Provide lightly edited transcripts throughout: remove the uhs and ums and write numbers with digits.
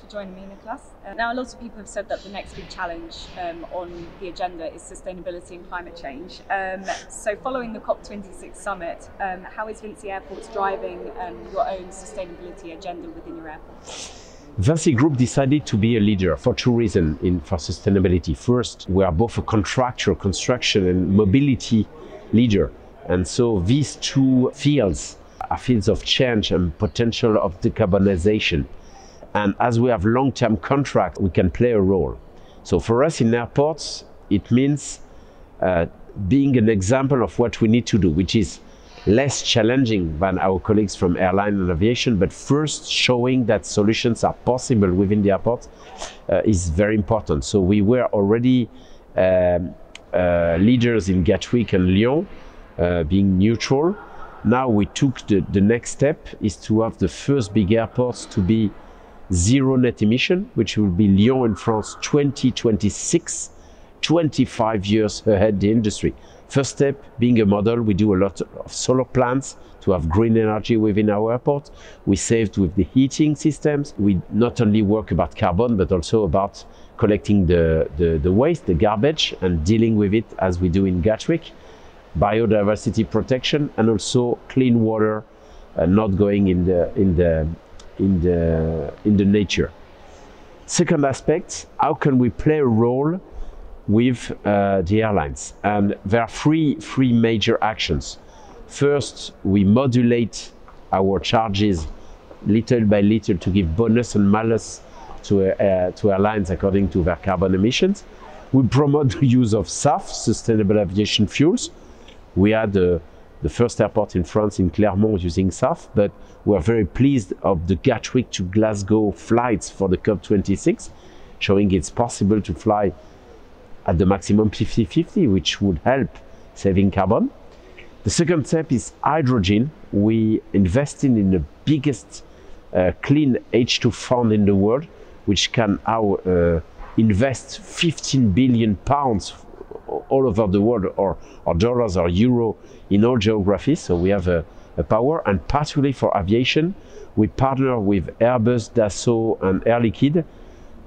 for joining me, Nicolas. Now, a lot of people have said that the next big challenge on the agenda is sustainability and climate change. So following the COP26 summit, how is VINCI Airports driving your own sustainability agenda within your airport? VINCI Group decided to be a leader for two reasons for sustainability. First, we are both a contractor, construction and mobility leader. And so these two fields are fields of change and potential of decarbonization. And as we have long-term contracts, we can play a role. So for us in airports, it means being an example of what we need to do, which is less challenging than our colleagues from airline and aviation, but first showing that solutions are possible within the airport is very important. So we were already leaders in Gatwick and Lyon, being neutral. Now we took the next step is to have the first big airports to be zero net emission, which will be Lyon in France 2026, 25 years ahead the industry. First step being a model, we do a lot of solar plants to have green energy within our airport. We saved with the heating systems. We not only work about carbon, but also about collecting the waste, the garbage, and dealing with it as we do in Gatwick. Biodiversity protection and also clean water, not going in the nature. Second aspect, how can we play a role with the airlines? And there are three major actions. First, we modulate our charges little by little to give bonus and malus to airlines according to their carbon emissions. We promote the use of SAF, sustainable aviation fuels. We had the first airport in France, in Clermont, using SAF, but we are very pleased of the Gatwick to Glasgow flights for the COP26, showing it's possible to fly at the maximum 50-50, which would help saving carbon. The second step is hydrogen. We invested in the biggest clean H2 fund in the world, which can now invest 15 billion pounds all over the world, or dollars or euro in all geographies. So we have a power, and particularly for aviation, we partner with Airbus, Dassault and Air Liquide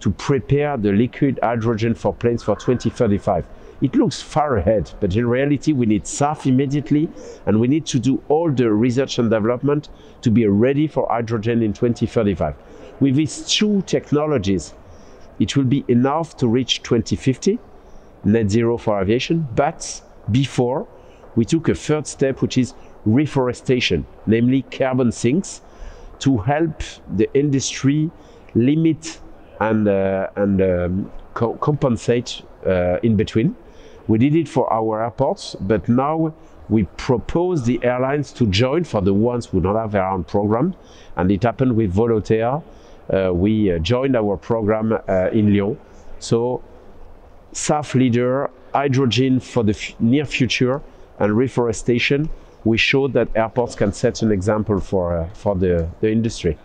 to prepare the liquid hydrogen for planes for 2035. It looks far ahead, but in reality we need SAF immediately, and we need to do all the research and development to be ready for hydrogen in 2035. With these two technologies, it will be enough to reach 2050, net zero for aviation, but before we took a third step, which is reforestation, namely carbon sinks, to help the industry limit and compensate in between. We did it for our airports, but now we propose the airlines to join for the ones who don't have their own program, and it happened with Volotea. We joined our program in Lyon. So SAF leader, hydrogen for the near future, and reforestation. We showed that airports can set an example for the industry.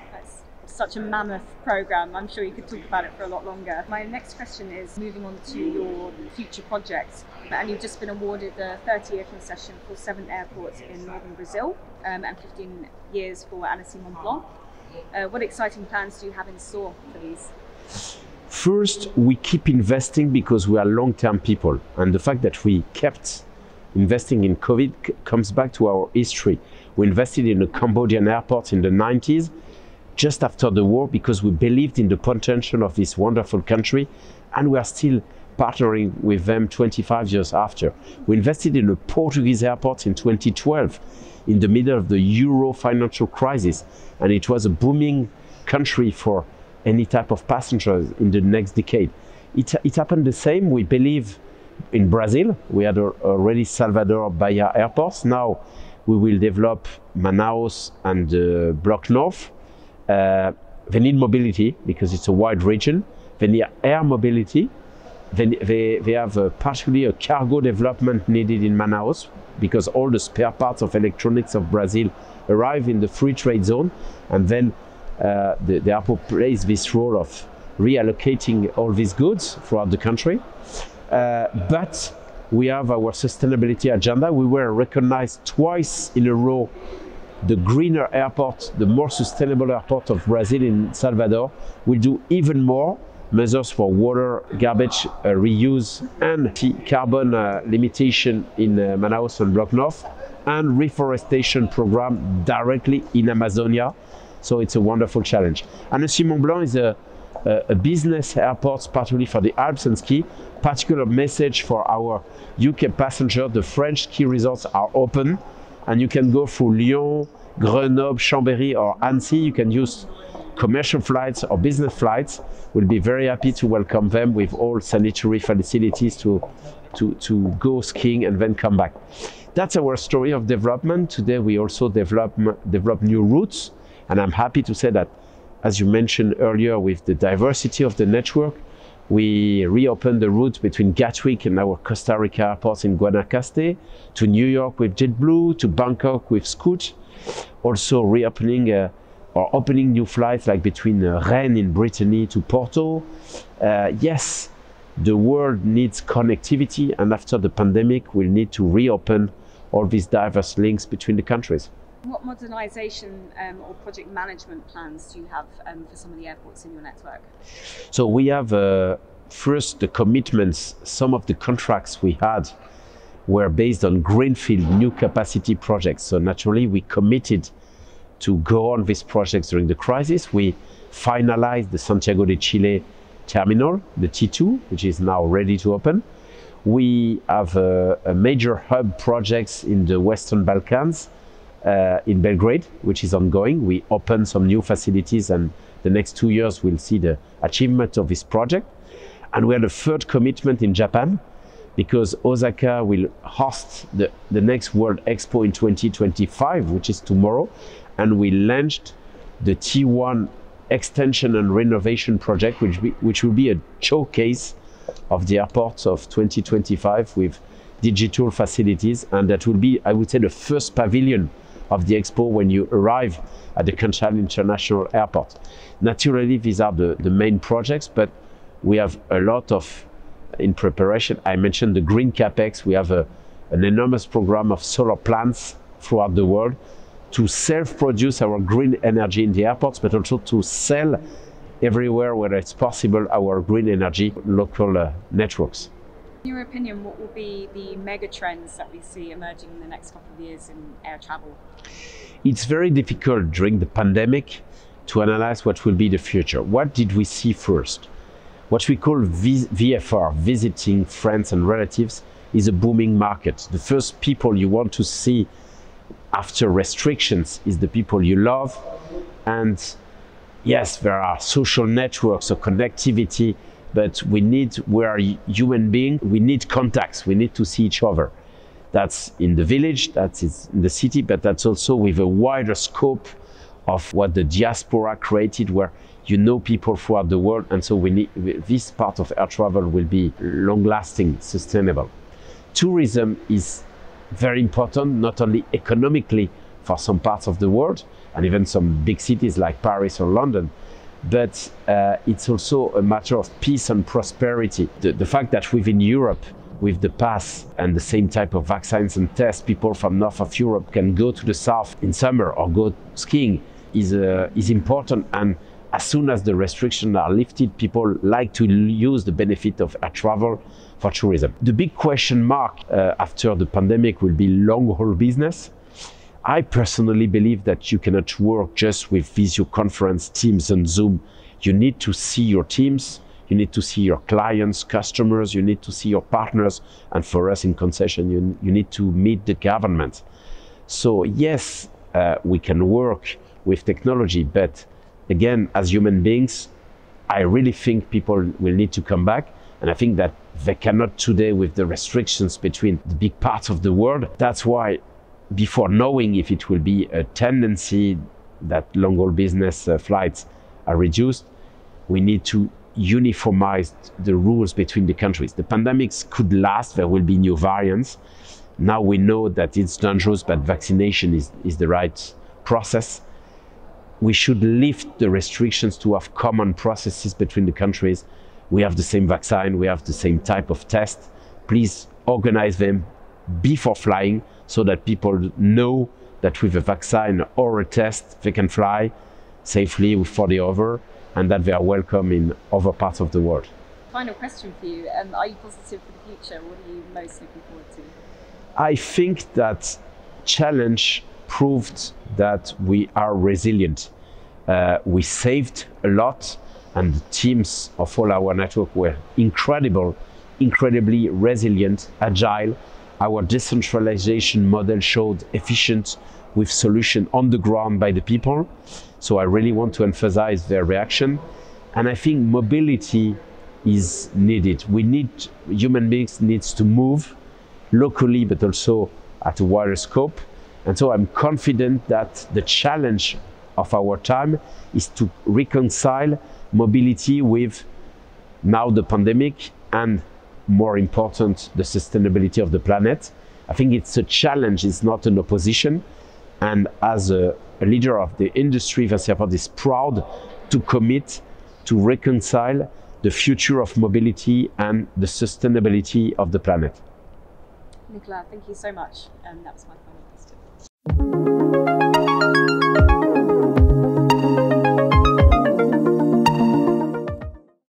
That's such a mammoth program. I'm sure you could talk about it for a lot longer. My next question is moving on to your future projects. And you've just been awarded a 30-year concession for 7 airports in northern Brazil and 15 years for Annecy Mont-Blanc. What exciting plans do you have in store for these? First, we keep investing because we are long-term people, and the fact that we kept investing in COVID comes back to our history. We invested in a Cambodian airport in the 90s, just after the war, because we believed in the potential of this wonderful country, and we are still partnering with them 25 years after. We invested in a Portuguese airport in 2012, in the middle of the Euro financial crisis, and it was a booming country for any type of passengers in the next decade. It happened the same, we believe, in Brazil. We had already Salvador, Bahia airports. Now we will develop Manaus and Block North. They need mobility because it's a wide region. They need air mobility. They have particularly a cargo development needed in Manaus because all the spare parts of electronics of Brazil arrive in the free trade zone, and then the airport plays this role of reallocating all these goods throughout the country. But we have our sustainability agenda. We were recognized twice in a row the greener airport, the more sustainable airport of Brazil in Salvador will do even more measures for water, garbage reuse, and carbon limitation in Manaus and Block North, and reforestation program directly in Amazonia. So it's a wonderful challenge. Annecy Mont-Blanc is a business airport, particularly for the Alps and ski. Particular message for our UK passengers: the French ski resorts are open, and you can go through Lyon, Grenoble, Chambéry, or Annecy. You can use commercial flights or business flights. We'll be very happy to welcome them with all sanitary facilities to go skiing and then come back. That's our story of development. Today we also develop new routes, and I'm happy to say that, as you mentioned earlier, with the diversity of the network, we reopened the route between Gatwick and our Costa Rica airports in Guanacaste, to New York with JetBlue, to Bangkok with Scoot. Also reopening or opening new flights like between Rennes in Brittany to Porto. Yes, the world needs connectivity, and after the pandemic, we'll need to reopen all these diverse links between the countries. What modernization or project management plans do you have for some of the airports in your network? So we have first the commitments. Some of the contracts we had were based on greenfield new capacity projects. So naturally we committed to go on these projects during the crisis. We finalized the Santiago de Chile terminal, the T2, which is now ready to open. We have a major hub projects in the Western Balkans, in Belgrade, which is ongoing. We opened some new facilities, and the next 2 years we'll see the achievement of this project. And we had a third commitment in Japan, because Osaka will host the next World Expo in 2025, which is tomorrow. And we launched the T1 extension and renovation project, which will be a showcase of the airports of 2025 with digital facilities. And that will be, I would say, the first pavilion of the expo when you arrive at the Kanshan International Airport. Naturally, these are the main projects, but we have a lot of in preparation. I mentioned the green capex. We have an enormous program of solar plants throughout the world to self-produce our green energy in the airports, but also to sell everywhere where it's possible our green energy local networks. In your opinion, what will be the mega trends that we see emerging in the next couple of years in air travel? It's very difficult during the pandemic to analyze what will be the future. What did we see first? What we call VFR, visiting friends and relatives, is a booming market. The first people you want to see after restrictions is the people you love. And yes, there are social networks or connectivity, but we are human beings, we need contacts, we need to see each other. That's in the village, that's in the city, but that's also with a wider scope of what the diaspora created, where you know people throughout the world. And so we need, this part of air travel will be long-lasting, sustainable. Tourism is very important, not only economically for some parts of the world, and even some big cities like Paris or London, but it's also a matter of peace and prosperity. The fact that within Europe, with the pass and the same type of vaccines and tests, people from north of Europe can go to the south in summer or go skiing is important. And as soon as the restrictions are lifted, people like to use the benefit of air travel for tourism. The big question mark after the pandemic will be long-haul business. I personally believe that you cannot work just with video conference, Teams and Zoom. You need to see your teams, you need to see your clients, customers, you need to see your partners. And for us in concession, you need to meet the government. So yes, we can work with technology, but again, as human beings, I really think people will need to come back. And I think that they cannot today with the restrictions between the big parts of the world. That's why, before knowing if it will be a tendency that long-haul business flights are reduced, we need to uniformize the rules between the countries. The pandemics could last, there will be new variants. Now we know that it's dangerous, but vaccination is the right process. We should lift the restrictions to have common processes between the countries. We have the same vaccine, we have the same type of test. Please organize them before flying so that people know that with a vaccine or a test, they can fly safely for the other, and that they are welcome in other parts of the world. Final question for you. Are you positive for the future? What are you most looking forward to? I think that challenge proved that we are resilient. We saved a lot, and the teams of all our network were incredibly resilient, agile. Our decentralization model showed efficient with solution on the ground by the people. So I really want to emphasize their reaction. And I think mobility is needed. Human beings needs to move locally, but also at a wider scope. And so I'm confident that the challenge of our time is to reconcile mobility with now the pandemic and, more important, the sustainability of the planet. I think it's a challenge, it's not an opposition. And as a leader of the industry, VINCI is proud to commit to reconcile the future of mobility and the sustainability of the planet. Nicolas, thank you so much. That was my final question.